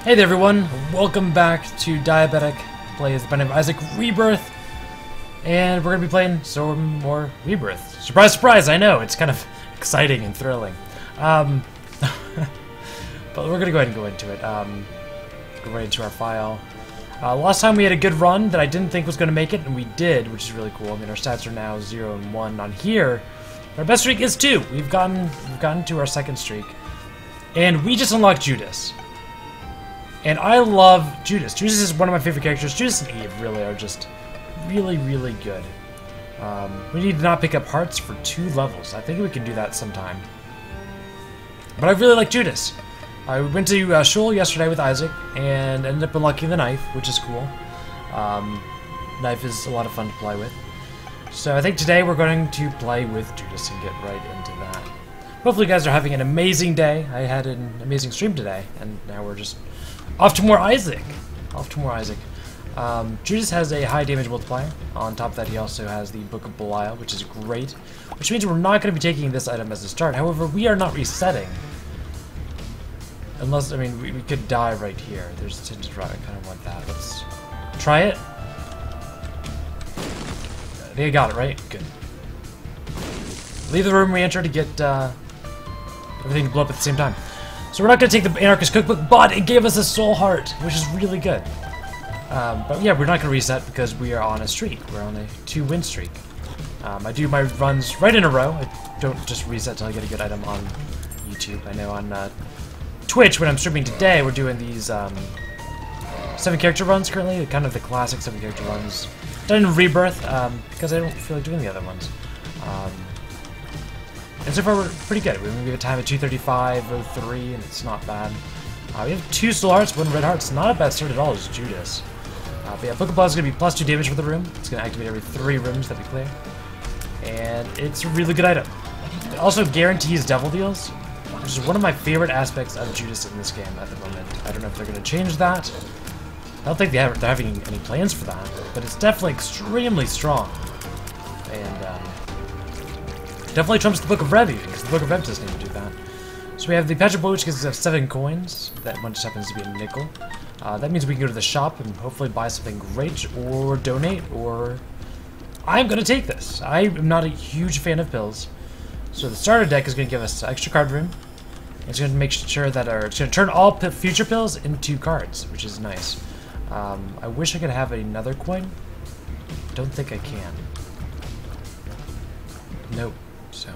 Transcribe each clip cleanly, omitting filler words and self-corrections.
Hey there everyone, welcome back to DiaTech, plays by the name of Isaac Rebirth, and we're going to be playing some more Rebirth. Surprise, surprise, I know, it's kind of exciting and thrilling. But we're going to go ahead and go into it. Go right into our file. Last time we had a good run that I didn't think was going to make it, and we did, which is really cool. I mean, our stats are now 0 and 1 on here. Our best streak is 2. We've gotten to our second streak. And we just unlocked Judas. And I love Judas. Judas is one of my favorite characters. Judas and Eve really are just really, really good. We need to not pick up hearts for 2 levels. I think we can do that sometime. But I really like Judas. I went to Shul yesterday with Isaac and ended up unlocking the knife, which is cool. Knife is a lot of fun to play with. So I think today we're going to play with Judas and get right into that. Hopefully you guys are having an amazing day. I had an amazing stream today, and now we're just off to more Isaac. Judas has a high damage multiplier. On top of that, he also has the Book of Belial, which is great. Which means we're not going to be taking this item as a start. However, we are not resetting. Unless, I mean, we could die right here. There's a tinted rock. I kind of want that. Let's try it. I think I got it, right? Good. Leave the room we enter to get everything to blow up at the same time. So we're not going to take the Anarchist Cookbook, but it gave us a soul heart, which is really good. But yeah, we're not going to reset because we are on a streak. We're on a 2-win streak. I do my runs right in a row. I don't just reset until I get a good item on YouTube. I know on Twitch, when I'm streaming today, we're doing these 7-character runs currently, kind of the classic 7-character runs. Done in Rebirth, because I don't feel like doing the other ones. And so far we're pretty good. We have a time of 2:35:03, and it's not bad. We have 2 soul hearts, 1 red heart. It's not a bad start at all as Judas. But yeah, Book of Belial is going to be +2 damage for the room. It's going to activate every 3 rooms that we clear. And it's a really good item. It also guarantees devil deals, which is one of my favorite aspects of Judas in this game at the moment. I don't know if they're going to change that. I don't think they're having any plans for that, but it's definitely extremely strong. And definitely trumps the Book of Rev, because the Book of Rev doesn't even do that. So we have the Petra Boy, which gives us 7 coins. That one just happens to be a nickel. That means we can go to the shop and hopefully buy something great, or donate, or... I'm going to take this. I am not a huge fan of pills. So the starter deck is going to give us extra card room. It's going to make sure that it's going to turn all future pills into cards, which is nice. I wish I could have another coin. Don't think I can. Nope. So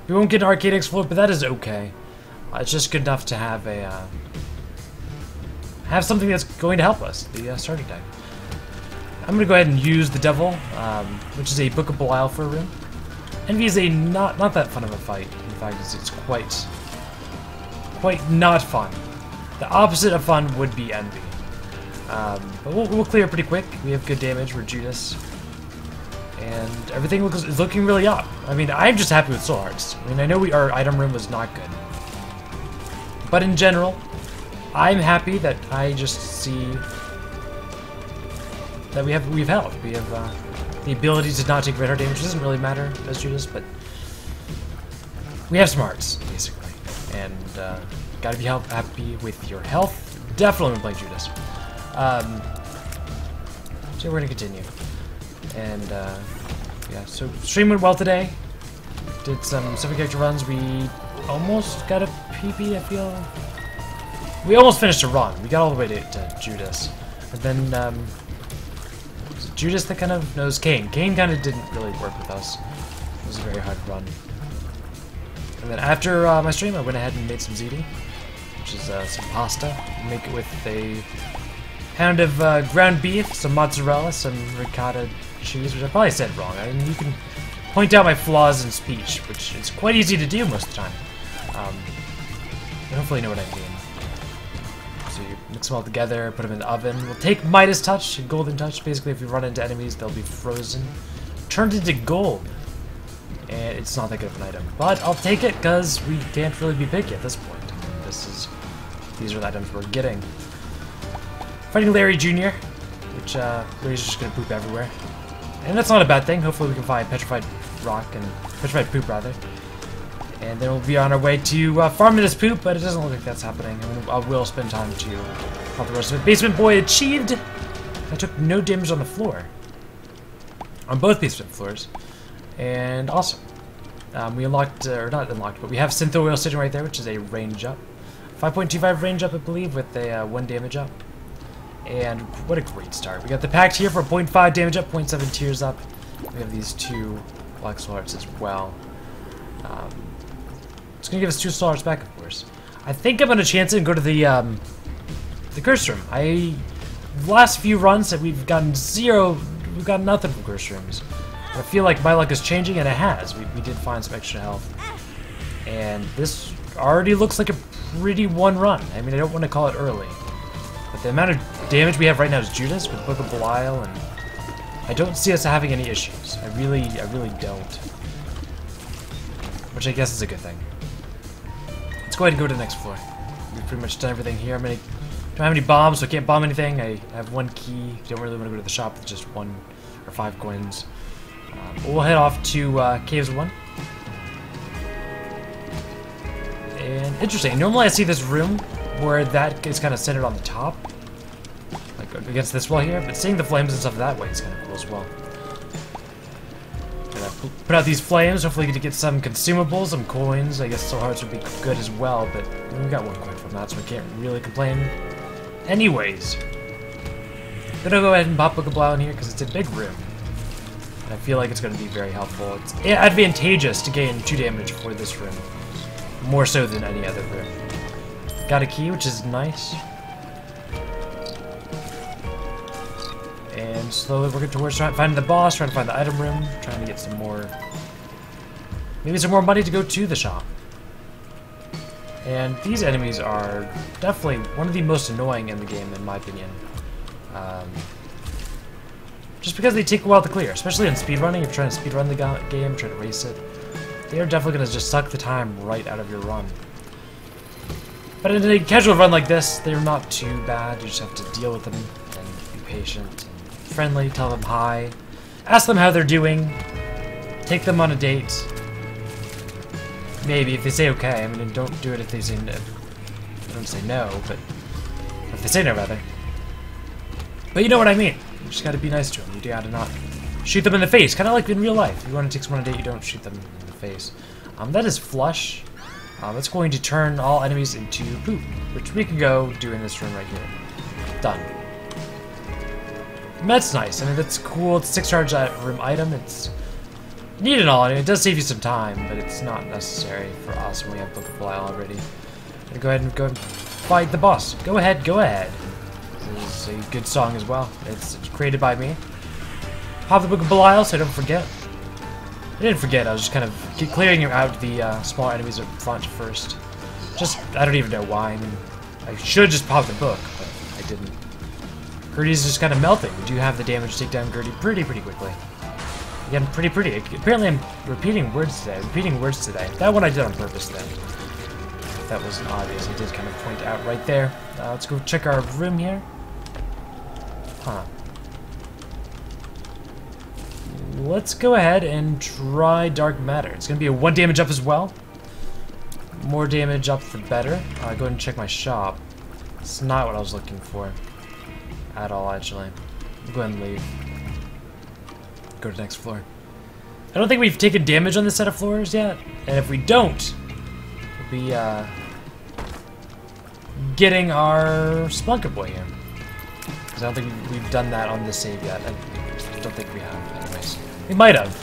we won't get an Arcade Explorer, but that is okay. It's just good enough to have a have something that's going to help us. The starter deck. I'm gonna go ahead and use the Devil, which is a Book of Belial for a room. Envy is a not that fun of a fight. In fact, it's quite not fun. The opposite of fun would be Envy. But we'll clear pretty quick. We have good damage. We're Judas. And everything is looking really up. I mean, I'm just happy with soul hearts. I mean, I know our item room was not good. But in general, I'm happy that I just see that we have health. We have the ability to not take red heart damage. It doesn't really matter as Judas, but we have some hearts, basically. And gotta be happy with your health. Definitely when playing Judas. So we're gonna continue. And yeah, so stream went well today. Did some 7-character runs. We almost got a PP, I feel. We almost finished a run. We got all the way to Judas. And then was it Judas that kind of knows Cain. Cain kind of didn't really work with us. It was a very hard run. And then after my stream, I went ahead and made some ziti, which is some pasta. Make it with a pound of ground beef, some mozzarella, some ricotta cheese, which I probably said wrong. I mean, you can point out my flaws in speech, which is quite easy to do most of the time. But hopefully you know what I mean. So you mix them all together, put them in the oven. We'll take Midas Touch and Golden Touch. Basically, if we run into enemies, they'll be frozen, turned into gold. And it's not that good of an item. But I'll take it, because we can't really be picky at this point. I mean, these are the items we're getting. Fighting Larry Jr., which Larry's just gonna poop everywhere. And that's not a bad thing. Hopefully we can find Petrified Rock and Petrified Poop, rather. And then we'll be on our way to farming this poop, but it doesn't look like that's happening. I will spend time to help the rest of it. Basement boy achieved! I took no damage on the floor. On both basement floors. And awesome. We unlocked, or not unlocked, but we have synth oil sitting right there, which is a range up. 5.25 range up, I believe, with a 1 damage up. And what a great start. We got the pact here for 0.5 damage up, 0.7 tears up. We have these 2 black soul hearts as well. It's gonna give us 2 soul hearts back, of course. I think I'm gonna chance it and go to the curse room. The last few runs that we've gotten nothing from curse rooms. I feel like my luck is changing, and it has. We did find some extra health. And this already looks like a pretty one run. I mean, I don't want to call it early. But the amount of damage we have right now is Judas with Book of Belial, and I don't see us having any issues. I really don't. Which I guess is a good thing. Let's go ahead and go to the next floor. We've pretty much done everything here. Don't have any bombs, so I can't bomb anything. I have 1 key. Don't really want to go to the shop with just 1 or 5 coins. We'll head off to Caves 1. And interesting. Normally I see this room where that is kind of centered on the top, like against this wall here. But seeing the flames and stuff that way is kind of cool as well. Put out these flames, hopefully to get some consumables, some coins. I guess soul hearts would be good as well, but we got 1 coin from that, so we can't really complain. Anyways, gonna go ahead and pop Book of Belial in here because it's a big room. And I feel like it's gonna be very helpful. It's advantageous to gain 2 damage for this room. More so than any other room. Got a key, which is nice. And slowly working towards finding the boss, trying to find the item room, trying to get some more... maybe some more money to go to the shop. And these enemies are definitely one of the most annoying in the game, in my opinion. Just because they take a while to clear, especially in speedrunning. If you're trying to speedrun the game, trying to race it, they are definitely going to just suck the time right out of your run. But in a casual run like this, they're not too bad. You just have to deal with them and be patient and friendly, tell them hi, ask them how they're doing, take them on a date. Maybe if they say okay. I mean, don't do it if they say no. Don't say no, but if they say no, rather. But you know what I mean. You just gotta be nice to them. You gotta not shoot them in the face, kind of like in real life. You want to take someone on a date, you don't shoot them in the face. That is flush. That's going to turn all enemies into poop, which we can go do in this room right here. Done. And that's nice. I mean, that's cool. It's a 6-charge room item. It's neat and all. I mean, it does save you some time, but it's not necessary for us when we have Book of Belial already. I'm gonna go ahead and fight the boss. Go ahead, go ahead. This is a good song as well. It's created by me. Pop the Book of Belial so I don't forget. I didn't forget. I was just kind of clearing out the smaller enemies up front first. Just, I don't even know why. I mean, I should just pop the book, but I didn't. Gertie's just kind of melting. We do have the damage to take down Gertie pretty quickly. Again, pretty. Apparently I'm repeating words today. That one I did on purpose then. If that wasn't obvious, I did kind of point out right there. Let's go check our room here. Huh. Let's go ahead and try Dark Matter. It's going to be a 1 damage up as well. More damage up the better. Go ahead and check my shop. It's not what I was looking for. At all, actually. I'll go ahead and leave. Go to the next floor. I don't think we've taken damage on this set of floors yet. And if we don't, we'll be getting our Splunker Boy here. Because I don't think we've done that on this save yet. I don't think we have, anyways. We might have.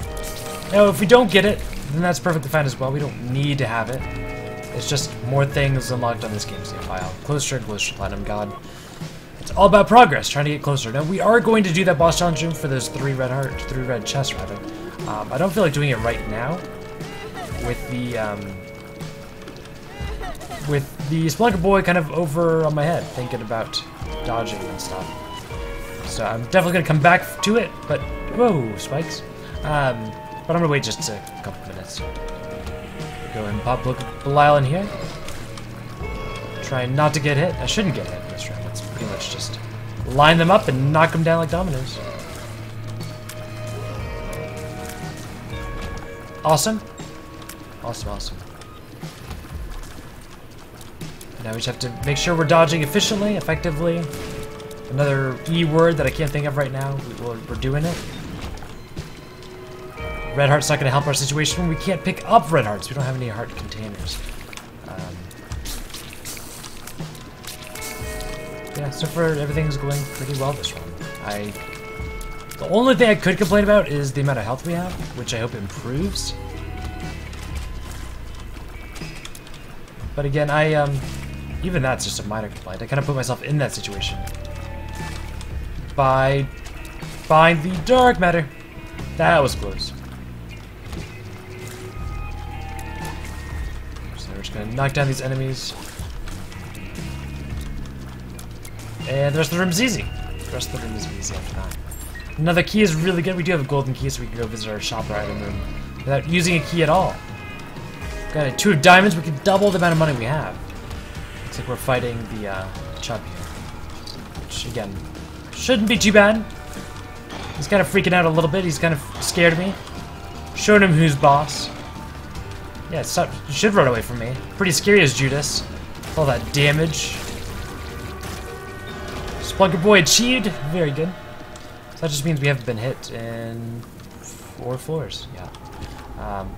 Now, if we don't get it, then that's perfectly fine as well. We don't need to have it. It's just more things unlocked on this game save file. Closer and closer to Platinum God. It's all about progress, trying to get closer. Now, we are going to do that boss challenge room for those 3 red chests, rather. I don't feel like doing it right now. With the Splunker Boy kind of over on my head, thinking about dodging and stuff. So I'm definitely going to come back to it, but... Whoa, spikes. But I'm going to wait just a couple minutes. Go and pop Belial in here. Try not to get hit. I shouldn't get hit in this round. Let's pretty much just line them up and knock them down like dominoes. Awesome. Awesome. Now we just have to make sure we're dodging efficiently, effectively. Another E word that I can't think of right now. We're doing it. Red heart's not going to help our situation. We can't pick up red hearts. We don't have any heart containers. Yeah, so far everything's going pretty well this run. The only thing I could complain about is the amount of health we have, which I hope improves. But again, even that's just a minor complaint. I kind of put myself in that situation by buying the dark matter. That was close. So we're just gonna knock down these enemies. And the rest of the room's easy. The rest of the room is easy after that. Another key is really good. We do have a golden key, so we can go visit our shop or item room without using a key at all. Got a 2 of diamonds. We can double the amount of money we have. Looks like we're fighting the chub here, which again shouldn't be too bad. He's kind of freaking out a little bit. He's kind of scared of me. Showing him who's boss. Yeah, stop. You should run away from me. Pretty scary as Judas. All that damage. Splunker boy achieved. Very good. So that just means we haven't been hit in 4 floors. Yeah.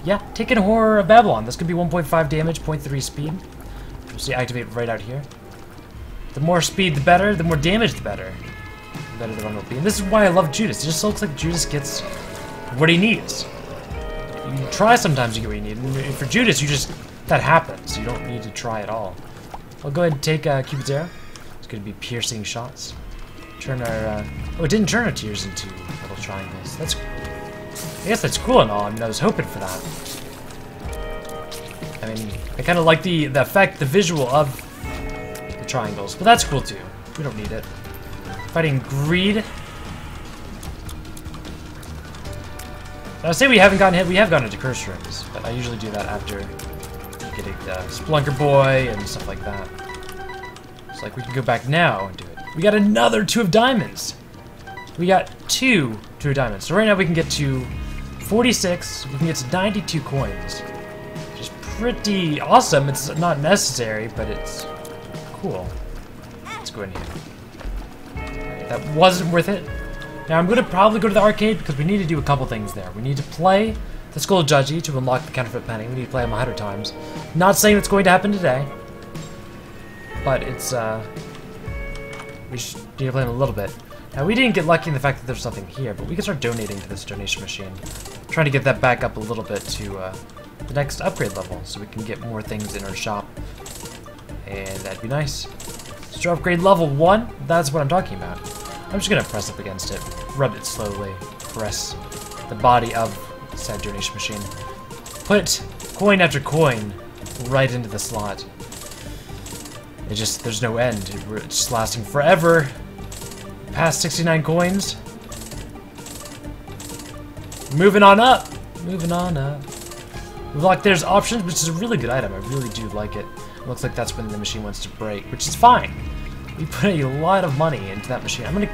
Yeah, taking Horror of Babylon. This could be 1.5 damage, 0.3 speed. You'll see activate right out here. The more speed, the better. The more damage, the better. The better the run will be. And this is why I love Judas. It just looks like Judas gets what he needs. You try sometimes, you get what you need. And for Judas, that happens. You don't need to try at all. I'll go ahead and take Cupid's arrow. It's going to be piercing shots. Turn our... oh, it didn't turn our tears into little triangles. I guess that's cool and all. I mean, I was hoping for that. I mean, I kind of like the effect, the visual of the triangles. But that's cool, too. We don't need it. Fighting Greed. Now, say we haven't gotten hit. We have gone into curse rooms. But I usually do that after getting the Splunker Boy and stuff like that. It's like we can go back now and do it. We got another 2 of diamonds. We got 2 of diamonds. So right now we can get to 46. We can get to 92 coins. Which is pretty awesome. It's not necessary, but it's cool. Let's go in here. Right, that wasn't worth it. Now I'm going to probably go to the arcade because we need to do a couple things there. We need to play the Skull Judgy to unlock the counterfeit penny. We need to play them 100 times. Not saying it's going to happen today. But it's, we should need to play them a little bit. Now, we didn't get lucky in the fact that there's something here, but we can start donating to this donation machine. Trying to get that back up a little bit to the next upgrade level, so we can get more things in our shop. And that'd be nice. So upgrade level 1, that's what I'm talking about. I'm just gonna press up against it, rub it slowly, press the body of said donation machine. Put coin after coin right into the slot. There's no end. It's just lasting forever. Past 69 coins. Moving on up. Moving on up. Like there's options, which is a really good item. I really do like it. It looks like that's when the machine wants to break, which is fine. We put a lot of money into that machine. I'm gonna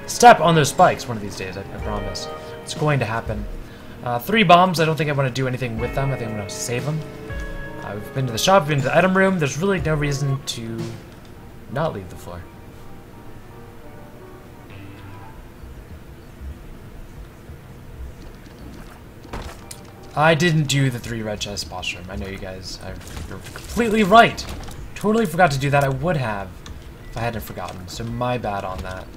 step on those spikes one of these days. I promise. It's going to happen. 3 bombs. I don't think I want to do anything with them. I think I'm gonna save them. We've been to the shop, we've been to the item room. There's really no reason to not leave the floor. I didn't do the 3 red chest boss room. I know you guys are completely right. Totally forgot to do that. I would have if I hadn't forgotten. So my bad on that.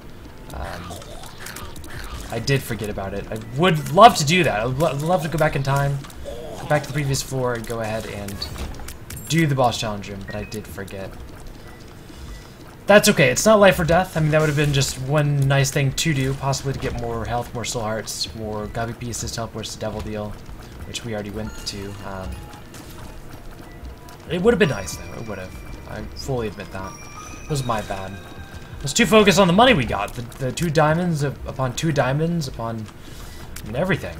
I did forget about it. I would love to do that. I'd love to go back in time. Back to the previous floor and go ahead and do the boss challenge room, but I did forget. That's okay, it's not life or death. I mean, that would have been just one nice thing to do, possibly to get more health, more soul hearts, more Gabi pieces to help towards the devil deal, which we already went to. It would have been nice though, it would have. I fully admit that. It was my bad. I was too focused on the money we got. The 2 diamonds upon 2 diamonds upon, I mean, everything.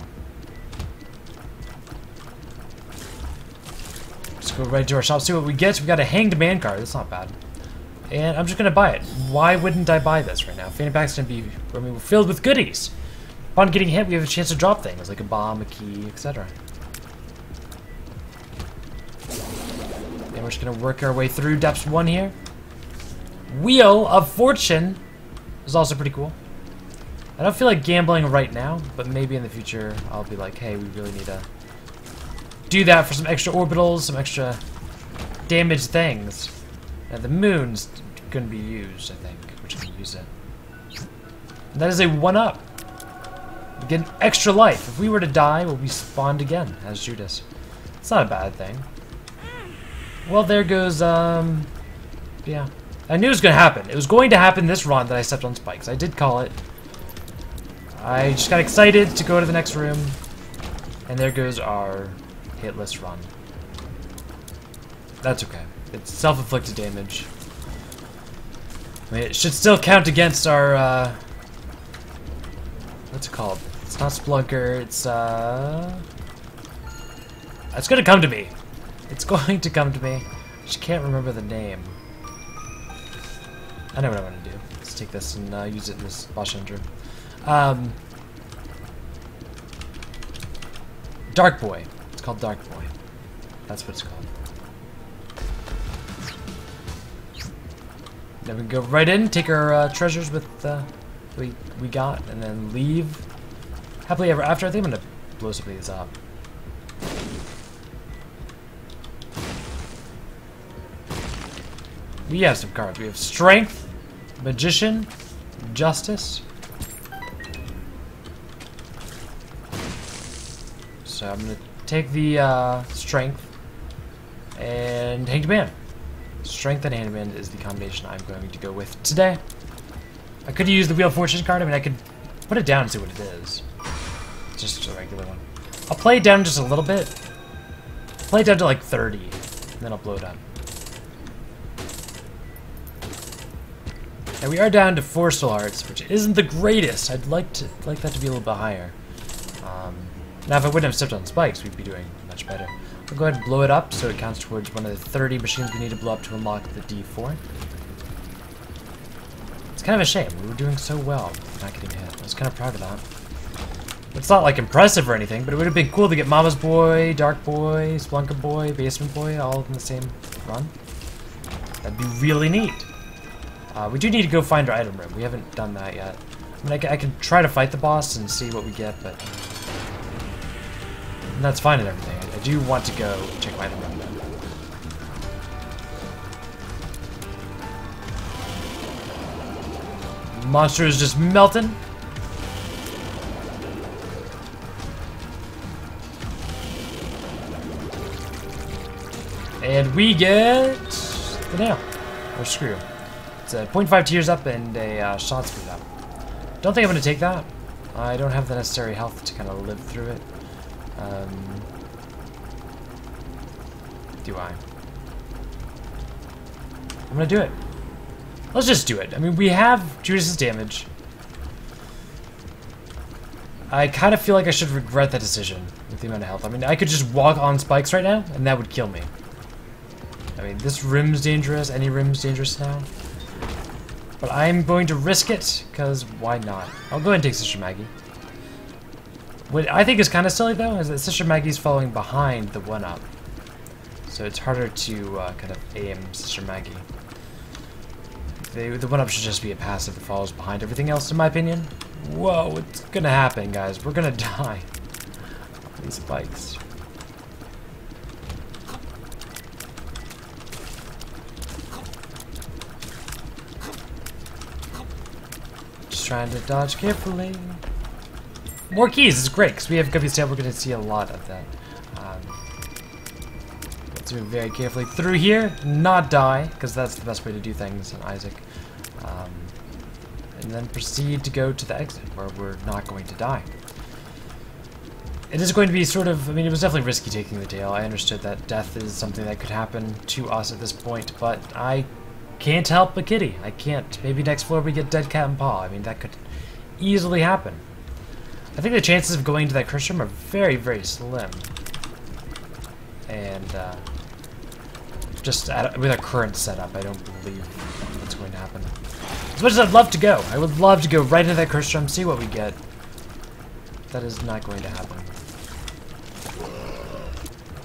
Go right to our shop, see what we get. We got a Hanged Man card. That's not bad. And I'm just gonna buy it. Why wouldn't I buy this right now? Fanny pack's gonna be, I mean, we're filled with goodies. Upon getting hit, we have a chance to drop things like a bomb, a key, etc. And we're just gonna work our way through depths 1 here. Wheel of Fortune is also pretty cool. I don't feel like gambling right now, but maybe in the future I'll be like, hey, we really need to do that for some extra orbitals, some extra damage things. Now the moon's gonna be used, I think. We're just gonna use it. And that is a 1-up. We get an extra life. If we were to die, we'll be spawned again as Judas. It's not a bad thing. Well, there goes, yeah. I knew it was gonna happen. It was going to happen this run that I stepped on spikes. I did call it. I just got excited to go to the next room. And there goes our hitless run. That's okay. It's self-inflicted damage. I mean, it should still count against our, what's it called? It's not Splunker, it's gonna come to me. It's going to come to me. I just can't remember the name. I know what I want to do. Let's take this and use it in this boss room. Dark Boy. It's called Dark Boy. That's what it's called. Then we can go right in, take our treasures with we got, and then leave happily ever after. I think I'm gonna blow some of these up. We have some cards. We have Strength, Magician, Justice. So I'm gonna take the Strength and Hanged Man. Strength and Hanged Man is the combination I'm going to go with today. I could use the Wheel of Fortune card. I mean, I could put it down and see what it is. Just a regular one. I'll play it down just a little bit. Play it down to like 30, and then I'll blow it up. And we are down to 4 soul hearts, which isn't the greatest. I'd like that to be a little bit higher. Now, if I wouldn't have stepped on spikes, we'd be doing much better. I'll go ahead and blow it up so it counts towards one of the 30 machines we need to blow up to unlock the D4. It's kind of a shame. We were doing so well not getting hit. I was kind of proud of that. It's not like impressive or anything, but it would have been cool to get Mama's Boy, Dark Boy, Splunker Boy, Basement Boy all in the same run. That'd be really neat. We do need to go find our item room. We haven't done that yet. I mean, I can try to fight the boss and see what we get, but and that's fine and everything. I do want to go check my item room. Monster is just melting. And we get the nail. Or screw. It's a 0.5 tears up and a shot speed up. Don't think I'm going to take that. I don't have the necessary health to kind of live through it. Do I? I'm going to do it. Let's just do it. I mean, we have Judas's damage. I kind of feel like I should regret that decision with the amount of health. I mean, I could just walk on spikes right now, and that would kill me. I mean, this room's dangerous. Any room's dangerous now. But I'm going to risk it, because why not? I'll go ahead and take Sister Maggie. What I think is kind of silly, though, is that Sister Maggie's following behind the 1-up. So it's harder to kind of aim Sister Maggie. The 1-up should just be a passive that follows behind everything else, in my opinion. Whoa, what's gonna happen, guys? We're gonna die. These spikes. Just trying to dodge carefully. More keys is great, because we have Guppy's Tail. We're gonna see a lot of that. Let's move very carefully through here, not die, because that's the best way to do things on Isaac. And then proceed to go to the exit, where we're not going to die. It is going to be sort of, I mean, it was definitely risky taking the tail. I understood that death is something that could happen to us at this point, but I can't help a kitty. I can't. Maybe next floor we get dead cat and paw. I mean, that could easily happen. I think the chances of going to that curse room are very, very slim. And just with our current setup, I don't believe it's going to happen. As much as I'd love to go, I would love to go right into that curse room, see what we get. That is not going to happen.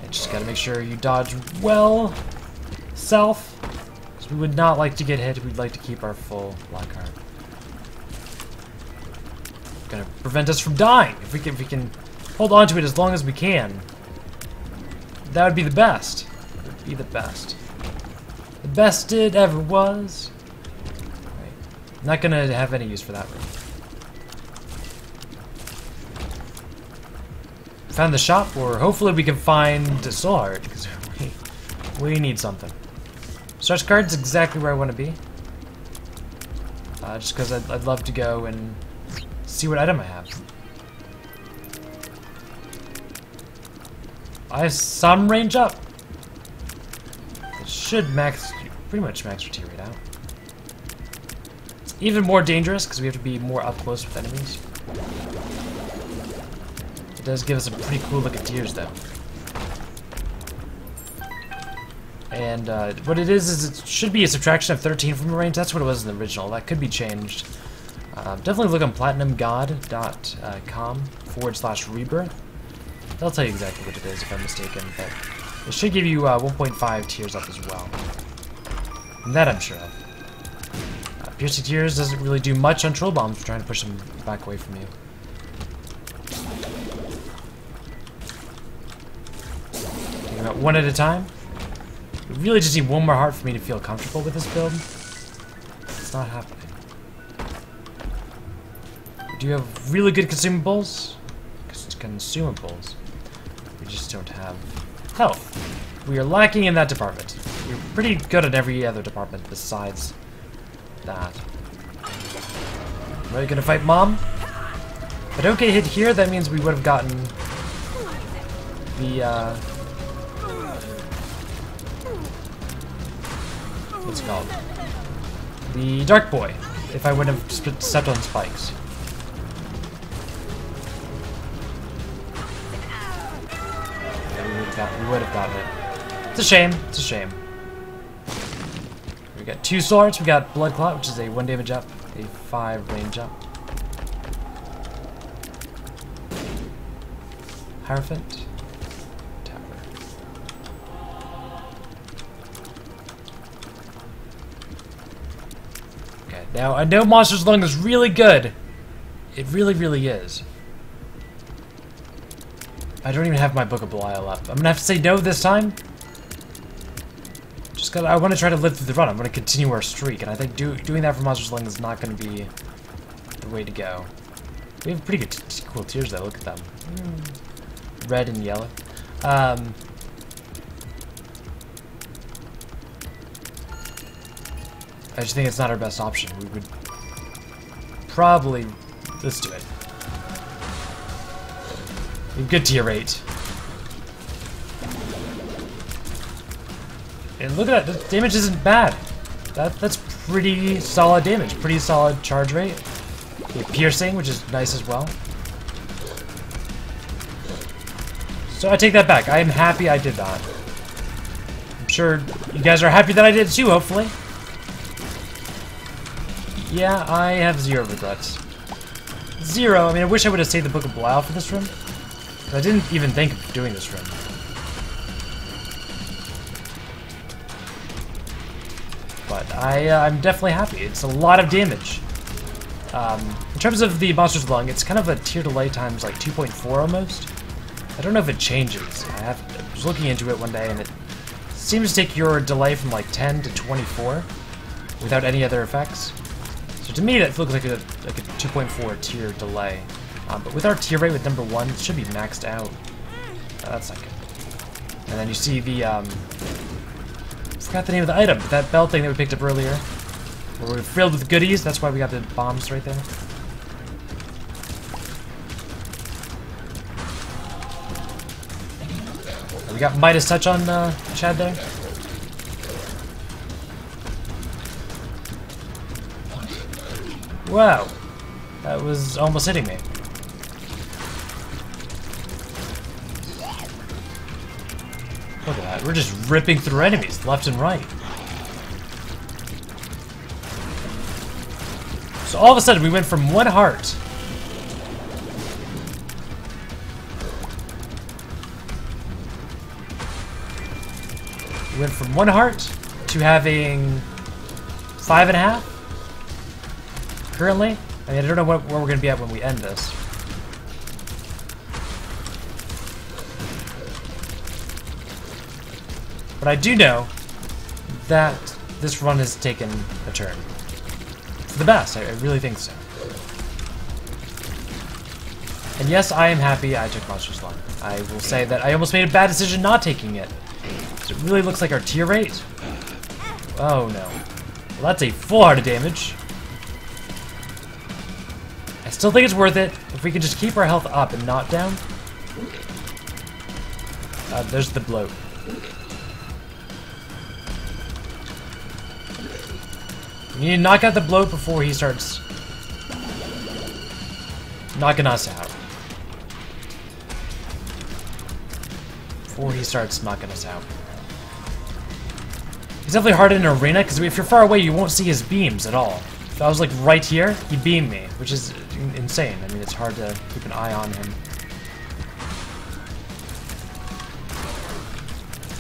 I just gotta make sure you dodge well. itself. Because we would not like to get hit. We'd like to keep our full black heart. Gonna prevent us from dying. If we can hold on to it as long as we can, that would be the best. It would be the best. The best it ever was. Right. Not gonna have any use for that room. Found the shop, or hopefully we can find a soul heart, because we need something. Starch card's exactly where I want to be. Just because I'd love to go and see what item I have. I have some range up. It should pretty much max your tear rate out. It's even more dangerous because we have to be more up close with enemies. It does give us a pretty cool look at tears though. And what it is it should be a subtraction of 13 from the range. That's what it was in the original. That could be changed. Definitely look on platinumgod.com/rebirth. They'll tell you exactly what it is if I'm mistaken, but it should give you 1.5 tears up as well. And that I'm sure of. Piercing tears doesn't really do much on troll bombs. We're trying to push them back away from you. Taking them out one at a time. We really just need one more heart for me to feel comfortable with this build. It's not happening. We do have really good consumables. Consumables. We just don't have health. We are lacking in that department. We're pretty good at every other department besides that. Are you gonna fight Mom? If I don't get hit here, that means we would have gotten the what's it called? The Dark Boy, if I wouldn't have stepped on spikes. We would have gotten it. It's a shame. It's a shame. We got 2 swords. We got Blood Clot, which is a 1 damage up, a 5 range up. Hierophant. Tower. Okay, now I know Monster's Lung is really good. It really, really is. I don't even have my Book of Belial up. I'm gonna have to say no this time. Just cause I want to try to live through the run. I'm gonna continue our streak, and I think doing that for Monster's Lung is not gonna be the way to go. We have pretty good, cool tears though. Look at them, red and yellow. I just think it's not our best option. We would probably let's do it. Good tier rate. And look at that, the damage isn't bad. That's pretty solid damage, pretty solid charge rate. Piercing, which is nice as well. So I take that back. I am happy I did that. I'm sure you guys are happy that I did too, hopefully. Yeah, I have 0 regrets. 0. I mean, I wish I would have saved the Book of Belial for this room. I didn't even think of doing this room. But I'm definitely happy. It's a lot of damage. In terms of the Monster's Lung, it's kind of a tier delay times like 2.4 almost. I don't know if it changes. I was looking into it one day, and it seems to take your delay from like 10 to 24 without any other effects. So to me, that looks like a 2.4 tier delay. But with our tier rate with number 1, it should be maxed out. That's not good. And then you see the, forgot the name of the item, but that belt thing that we picked up earlier. Where we're filled with goodies, that's why we got the bombs right there. We got Midas Touch on Chad there. Wow. That was almost hitting me. Look at that, we're just ripping through enemies left and right. So all of a sudden we went from 1 heart to to having 5.5 currently. I mean, I don't know where we're going to be at when we end this. But I do know that this run has taken a turn. For the best, I really think so. And yes, I am happy I took Monster's Lung. I will say that I almost made a bad decision not taking it. It really looks like our tier rate. Oh no. Well, that's a full heart of damage. I still think it's worth it if we can just keep our health up and not down. There's the bloat. We need to knock out the bloat before he starts knocking us out. Before he starts knocking us out. He's definitely hard in an arena, because if you're far away, you won't see his beams at all. If I was like right here, he beamed me, which is insane. I mean, it's hard to keep an eye on him.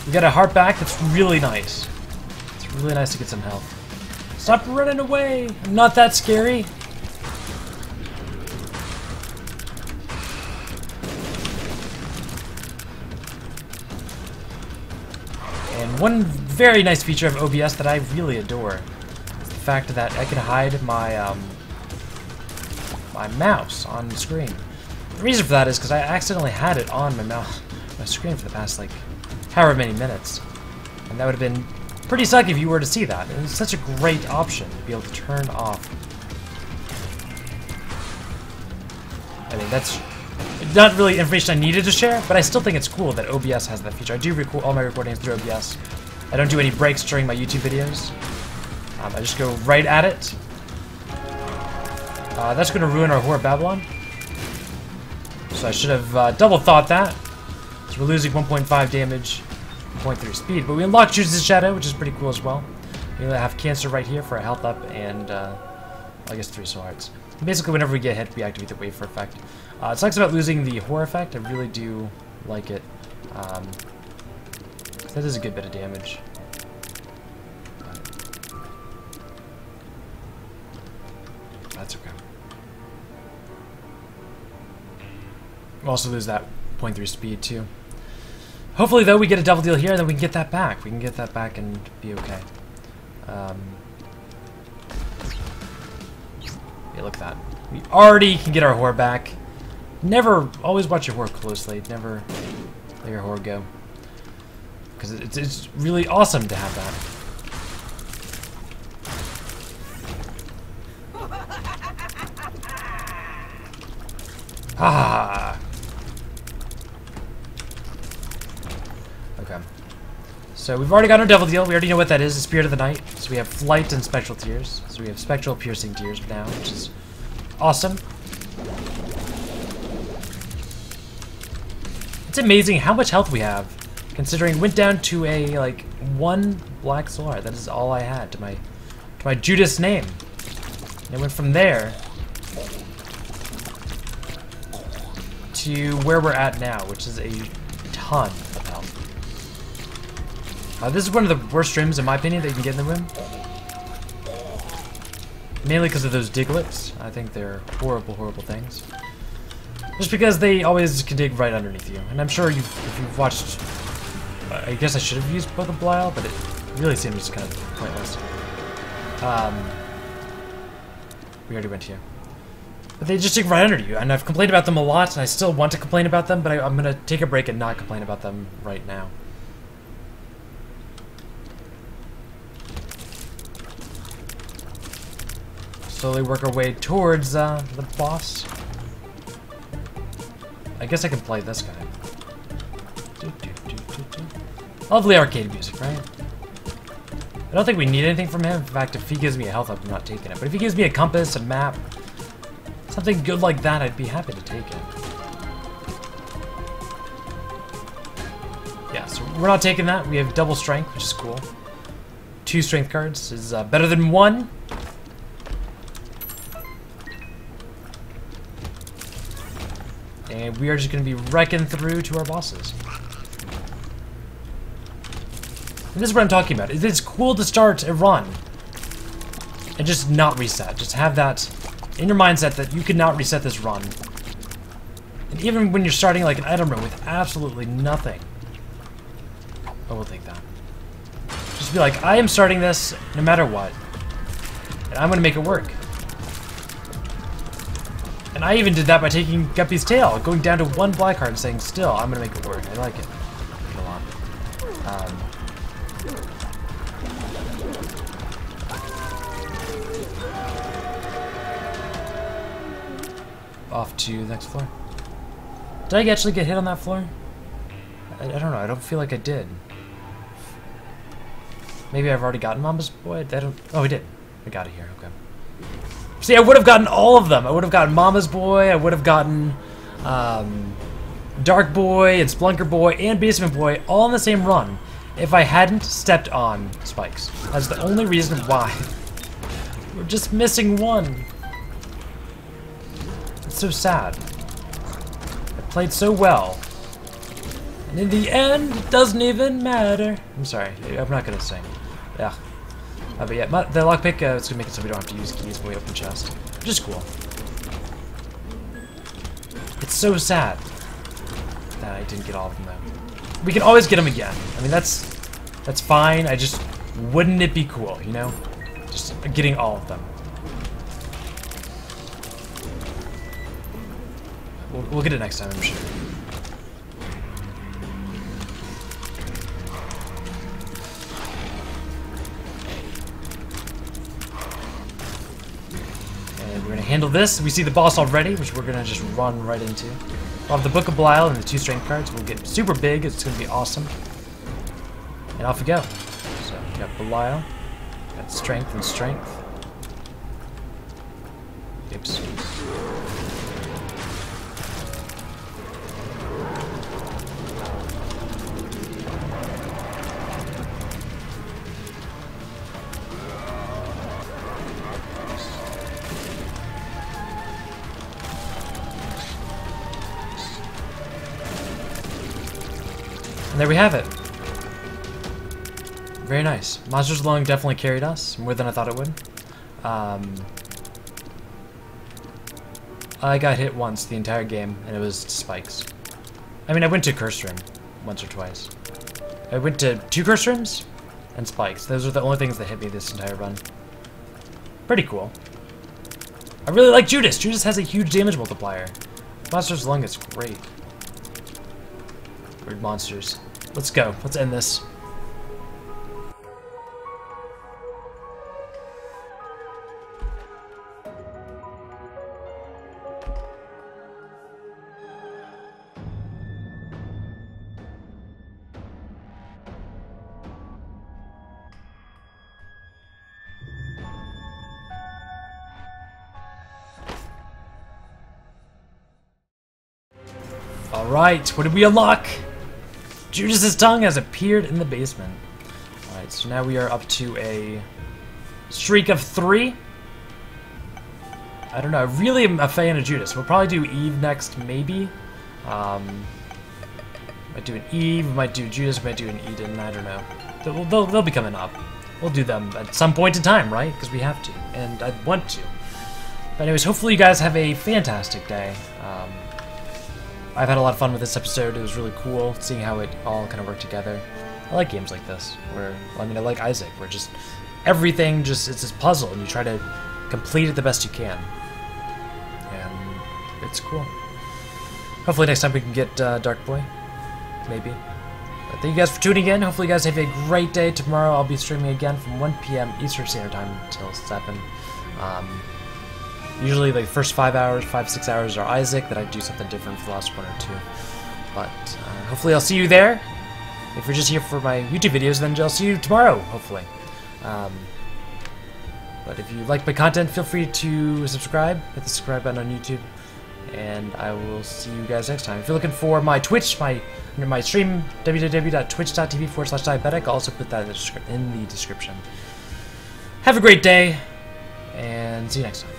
We got a heart back that's really nice. It's really nice to get some health. Stop running away! I'm not that scary. And one very nice feature of OBS that I really adore is the fact that I can hide my my mouse on the screen. The reason for that is because I accidentally had it on my screen for the past like however many minutes, and that would have been pretty sucky if you were to see that. And it's such a great option to be able to turn off. I mean, that's not really information I needed to share, but I still think it's cool that OBS has that feature. I do record all my recordings through OBS. I don't do any breaks during my YouTube videos. I just go right at it. That's going to ruin our Whore of Babylon. So I should have double thought that. So we're losing 1.5 damage, 0.3 speed, but we unlocked Judas' Shadow, which is pretty cool as well. We have Cancer right here for a health up, and I guess 3 soul hearts. Basically, whenever we get hit, we activate the Wafer effect. It sucks about losing the Horror effect. I really do like it. That is a good bit of damage. That's okay. We'll also lose that 0.3 speed too. Hopefully, though, we get a double deal here, and then we can get that back. We can get that back and be okay. Yeah, look at that. We already can get our whore back. Never, always watch your whore closely. Never let your whore go. Because it's really awesome to have that. Ah! Okay. So we've already got our devil deal. We already know what that is, the Spirit of the Night. So we have Flight and Spectral Tears. So we have Spectral Piercing Tears now, which is awesome. It's amazing how much health we have, considering went down to a, like, 1 black solar. That is all I had to my Judas name. And it went from there to where we're at now, which is a ton of health. This is one of the worst streams, in my opinion, that you can get in the room. Mainly because of those diglets. I think they're horrible, horrible things. Just because they always can dig right underneath you. And I'm sure if you've watched... I guess I should have used Book of Belial, but it really seems kind of pointless. We already went here. But they just dig right under you, and I've complained about them a lot, and I still want to complain about them, but I'm going to take a break and not complain about them right now. Slowly work our way towards the boss. I guess I can play this guy. Lovely arcade music, right? I don't think we need anything from him. In fact, if he gives me a health up, I'm not taking it. But if he gives me a compass, a map, something good like that, I'd be happy to take it. Yeah, so we're not taking that. We have double strength, which is cool. 2 strength cards is better than 1. And we are just going to be wrecking through to our bosses. And this is what I'm talking about. It's cool to start a run and just not reset. Just have that in your mindset that you cannot reset this run. And even when you're starting like an item room with absolutely nothing. Oh, we'll take that. Just be like, I am starting this no matter what. And I'm gonna make it work. And I even did that by taking Guppy's tail, going down to 1 black card and saying, still, I'm gonna make it work. I like it. A lot. Off to the next floor. Did I actually get hit on that floor? I don't know. I don't feel like I did. Maybe I've already gotten Mama's Boy? Oh, we did. We got it here. Okay. See, I would have gotten all of them. I would have gotten Mama's Boy. I would have gotten Dark Boy and Splunker Boy and Basement Boy all in the same run if I hadn't stepped on spikes. That's the only reason why. We're just missing one. It's so sad. I played so well. And in the end, it doesn't even matter. I'm sorry. I'm not going to sing. Yeah. But yeah, the lockpick is going to make it so we don't have to use keys when we open chest. Which is cool. It's so sad that I didn't get all of them though. We can always get them again. I mean, that's fine. I just, wouldn't it be cool, you know? Just getting all of them. We'll get it next time, I'm sure. And we're gonna handle this. We see the boss already, which we're gonna just run right into. We'll have the Book of Belial and the 2 strength cards. We'll get super big. It's gonna be awesome. And off we go. So we got Belial, got strength and strength. Oops. And there we have it. Very nice. Monsters Alone definitely carried us, more than I thought it would. I got hit once the entire game, and it was spikes. I mean, I went to Curse Room once or twice. I went to 2 Curse Rooms and spikes. Those are the only things that hit me this entire run. Pretty cool. I really like Judas. Judas has a huge damage multiplier. Monsters Alone is great. Weird monsters. Let's go. Let's end this. Alright, what did we unlock? Judas's tongue has appeared in the basement. Alright, so now we are up to a streak of 3. I don't know, I really am a fan of Judas. We'll probably do Eve next, maybe. Might do an Eve, might do Judas, might do an Eden, I don't know. They'll be coming up. We'll do them at some point in time, right? Because we have to, and I want to. But anyways, hopefully you guys have a fantastic day. I've had a lot of fun with this episode. It was really cool seeing how it all kind of worked together. I like games like this, where, I mean, I like Isaac, where just everything just, it's this puzzle, and you try to complete it the best you can. And it's cool. Hopefully next time we can get Dark Boy. Maybe. But thank you guys for tuning in. Hopefully you guys have a great day. Tomorrow I'll be streaming again from 1 p.m. Eastern Standard Time until 7. Usually the first 5 hours, 5-6 hours are Isaac, then I do something different for the last 1 or 2. But hopefully I'll see you there. If you're just here for my YouTube videos, then I'll see you tomorrow, hopefully. But if you like my content, feel free to subscribe. Hit the subscribe button on YouTube. And I will see you guys next time. If you're looking for my Twitch, my stream, www.twitch.tv/diabetic, I'll also put that in the description. Have a great day, and see you next time.